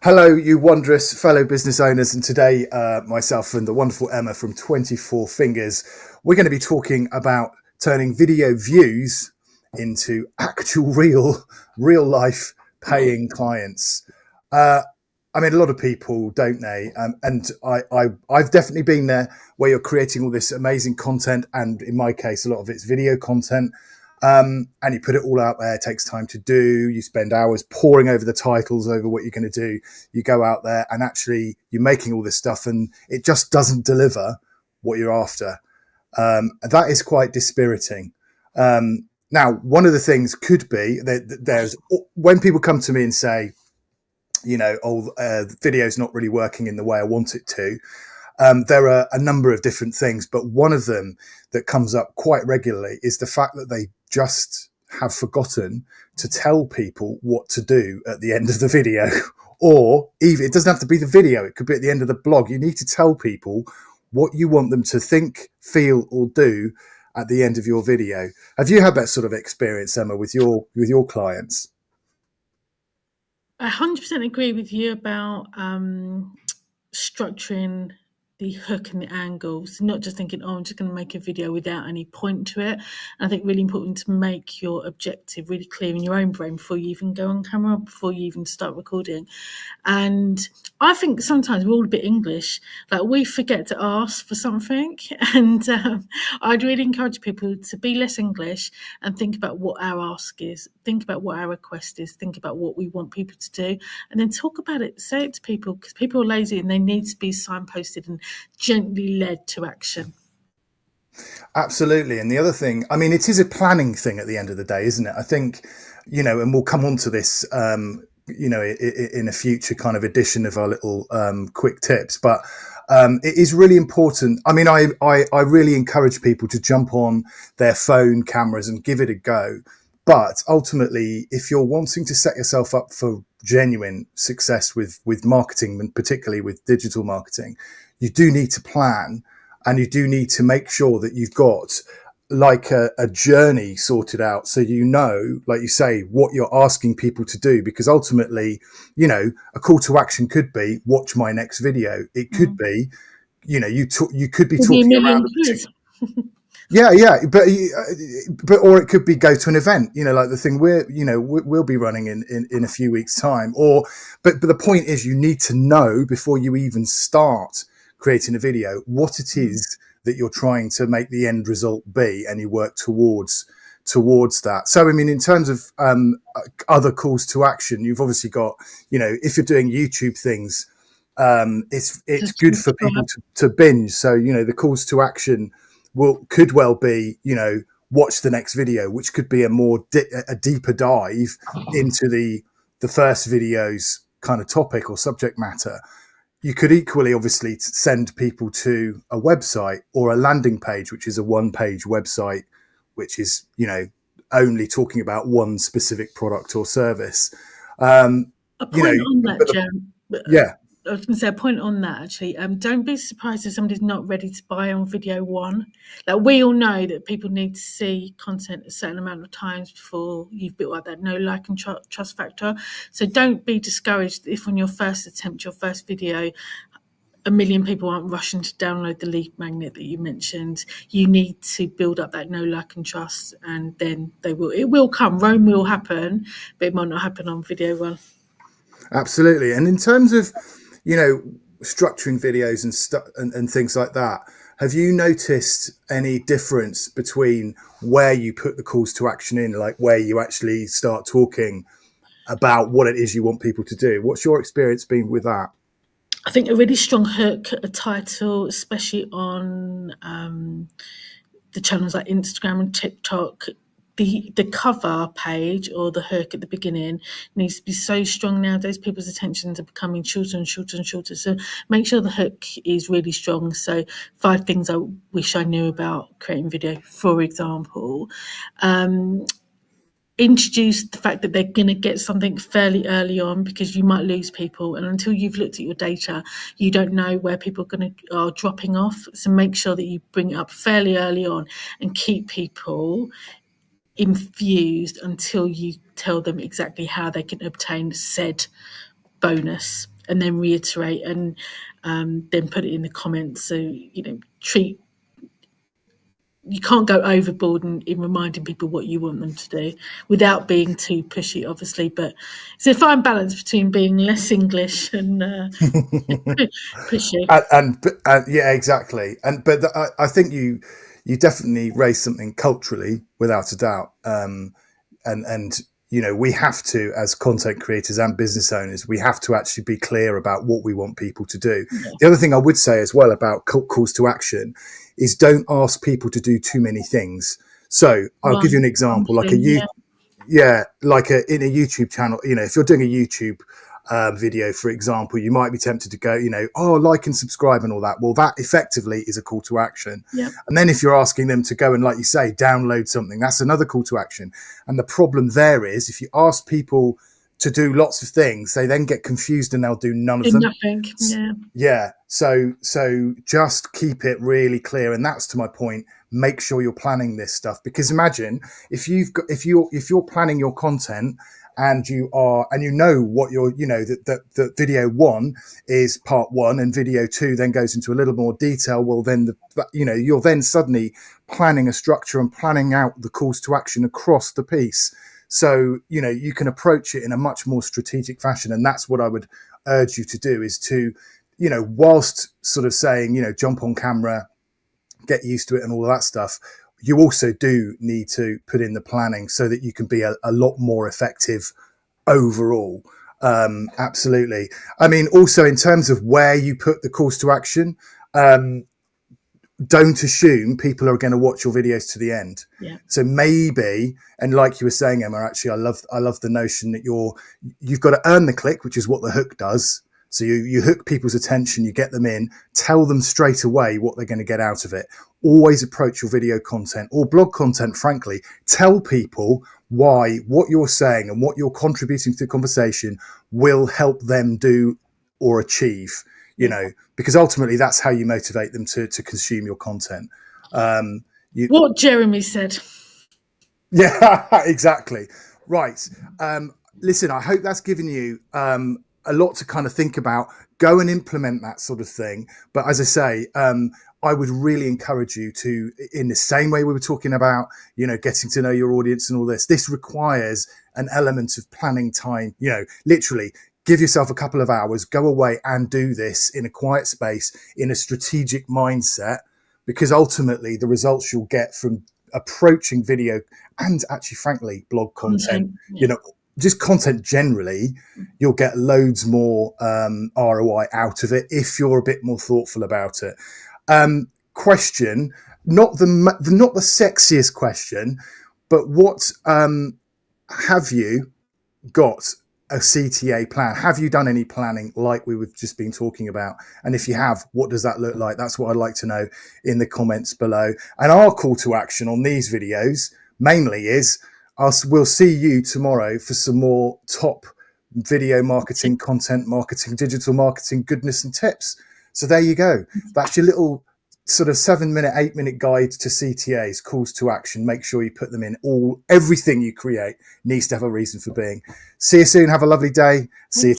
Hello, you wondrous fellow business owners. And today, myself and the wonderful Emma from 24 Fingers, we're going to be talking about turning video views into actual real life paying clients. Uh, I mean, a lot of people don't they? I've definitely been there where you're creating all this amazing content. And in my case, a lot of it's video content. And you put it all out there. It takes time to do. You spend hours poring over the titles, over what you're going to do. You go out there and actually you're making all this stuff and it just doesn't deliver what you're after. That is quite dispiriting. Now, one of the things could be that there's when people come to me and say, the video's not really working in the way I want it to. There are a number of different things, but one of them that comes up quite regularly is the fact that they just have forgotten to tell people what to do at the end of the video. Or even, it doesn't have to be the video, it could be at the end of the blog. You need to tell people what you want them to think, feel, or do at the end of your video. Have you had that sort of experience, Emma, with your clients? I 100% agree with you about structuring the hook and the angles, not just thinking, I'm just going to make a video without any point to it. And I think really important to make your objective really clear in your own brain before you even go on camera, before you even start recording. And I think sometimes we're all a bit English, like we forget to ask for something. And I'd really encourage people to be less English and think about what our ask is, think about what our request is, think about what we want people to do, and then talk about it, say it to people, because people are lazy and they need to be signposted and gently led to action. Absolutely. And the other thing, I mean, it is a planning thing at the end of the day, isn't it? I think, and we'll come on to this, in a future kind of edition of our little quick tips. But it is really important. I mean, I really encourage people to jump on their phone cameras and give it a go. But ultimately, if you're wanting to set yourself up for genuine success with marketing, and particularly with digital marketing, you do need to plan. And you do need to make sure that you've got like a journey sorted out. So, like you say, what you're asking people to do, because ultimately, a call to action could be watch my next video. It could be, you could be talking around a particular. Yeah. But, or it could be go to an event, like the thing we'll be running in a few weeks time but the point is you need to know before you even start creating a video what it is that you're trying to make the end result be, and you work towards that. So I mean, in terms of other calls to action, you've obviously got, if you're doing YouTube things, it's good for people to binge. So the calls to action could well be, watch the next video, which could be a deeper dive into the first video's kind of topic or subject matter. You could equally, obviously, send people to a website or a landing page, which is a one-page website, which is, only talking about one specific product or service. A point on that, Jem. Yeah. I was going to say a point on that, actually. Don't be surprised if somebody's not ready to buy on video one. Like, we all know that people need to see content a certain amount of times before you've built up that know, like, and trust factor. So don't be discouraged if on your first attempt, your first video, 1 million people aren't rushing to download the lead magnet that you mentioned. You need to build up that know, like, and trust, and then it will come. Rome will happen, but it might not happen on video one. Absolutely. And in terms of, structuring videos and things like that, have you noticed any difference between where you put the calls to action in, like where you actually start talking about what it is you want people to do? What's your experience been with that? I think a really strong hook, a title, especially on the channels like Instagram and TikTok, the cover page or the hook at the beginning needs to be so strong nowadays. People's attentions are becoming shorter and shorter and shorter. So make sure the hook is really strong. So 5 things I wish I knew about creating video, for example. Introduce the fact that they're going to get something fairly early on, because you might lose people, and until you've looked at your data, you don't know where people are dropping off. So make sure that you bring it up fairly early on and keep people infused until you tell them exactly how they can obtain said bonus, and then reiterate and then put it in the comments. So, you can't go overboard in reminding people what you want them to do without being too pushy, obviously. But it's a fine balance between being less English and pushy. Yeah, exactly. I think you definitely raised something culturally, without a doubt. And we have to, as content creators and business owners, we have to actually be clear about what we want people to do. Yeah. The other thing I would say as well about calls to action is don't ask people to do too many things. So I'll give you an example, like in a YouTube channel. If you're doing a YouTube video, for example, you might be tempted to go, like and subscribe and all that. Well, that effectively is a call to action. Yep. And then if you're asking them to go and, like you say, download something, that's another call to action. And the problem there is, if you ask people to do lots of things, they then get confused and they'll do none of them. Nothing. Yeah. Yeah. So just keep it really clear. And that's, to my point, make sure you're planning this stuff, because imagine if you're planning your content and you know what that video 1 is part 1 and video 2 then goes into a little more detail. Well, then you're then suddenly planning a structure and planning out the calls to action across the piece. So, you can approach it in a much more strategic fashion. And that's what I would urge you to do, is to, whilst sort of saying, jump on camera, get used to it and all of that stuff, you also do need to put in the planning so that you can be a lot more effective overall. Absolutely. I mean, also in terms of where you put the calls to action, don't assume people are going to watch your videos to the end. Yeah. So maybe, and like you were saying, Emma, actually, I love the notion that you've got to earn the click, which is what the hook does. So you hook people's attention, you get them in, tell them straight away what they're going to get out of it. Always approach your video content or blog content, frankly, tell people why what you're saying and what you're contributing to the conversation will help them do or achieve, because ultimately that's how you motivate them to consume your content. What Jeremy said. Yeah, exactly. Right. Listen, I hope that's given you a lot to kind of think about. Go and implement that sort of thing. But as I say, I would really encourage you to, in the same way we were talking about, getting to know your audience and all this requires an element of planning time. Literally give yourself a couple of hours, go away and do this in a quiet space, in a strategic mindset, because ultimately the results you'll get from approaching video and actually, frankly, blog content, just content generally, you'll get loads more ROI out of it if you're a bit more thoughtful about it. Question, not the sexiest question, but what have you got a CTA plan? Have you done any planning like we've just been talking about? And if you have, what does that look like? That's what I'd like to know in the comments below. And our call to action on these videos mainly is we'll see you tomorrow for some more top video marketing, content marketing, digital marketing goodness and tips. So there you go. That's your little sort of 7-minute, 8-minute guide to CTAs, calls to action. Make sure you put them in. Everything you create needs to have a reason for being. See you soon. Have a lovely day. See you.